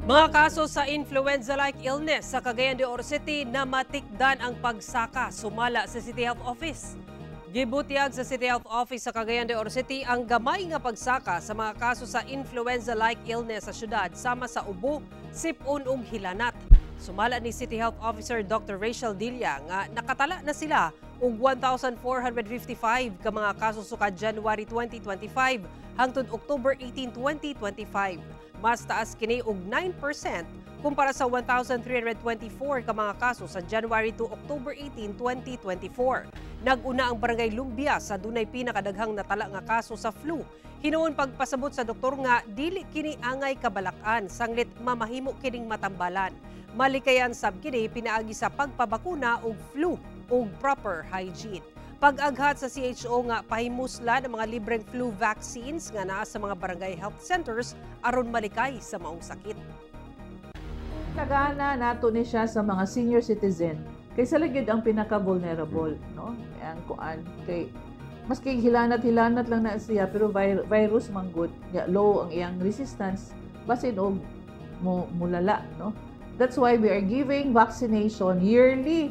Mga kaso sa influenza-like illness sa Cagayan de Oro City na matikdan ang pagsaka sumala sa City Health Office. Gibutiyag sa City Health Office sa Cagayan de Oro City ang gamay nga pagsaka sa mga kaso sa influenza-like illness sa syudad sama sa ubo, sipon ug hilanat. Sumala ni City Health Officer Dr. Rachel Dilla nga nakatala na sila og 1,455 ka mga kaso sukad January 2025 hangtod October 18, 2025. Mas taas kini og 9% kumpara sa 1,324 ka mga kaso sa January to October 18, 2024. Nag-una ang Barangay Lumbia sa dunay pinakadaghang natala nga kaso sa flu. Hinuon pagpasabot sa doktor nga dili kini angay kabalakan sanglit mamahimo kining matambalan. Malikayan sab kini pinaagi sa pagpabakuna og flu ug proper hygiene. Pag-aghat sa CHO nga pahimusla ng mga libreng flu vaccines nga naa sa mga barangay health centers aron malikay sa maong sakit. Nagana nato ni siya sa mga senior citizen kay sa ligid ang pinaka-vulnerable, no? Ang kuan kay maski hilanat lang na siya pero virus manggod, low ang iyang resistance basin og mulala, no? That's why we are giving vaccination yearly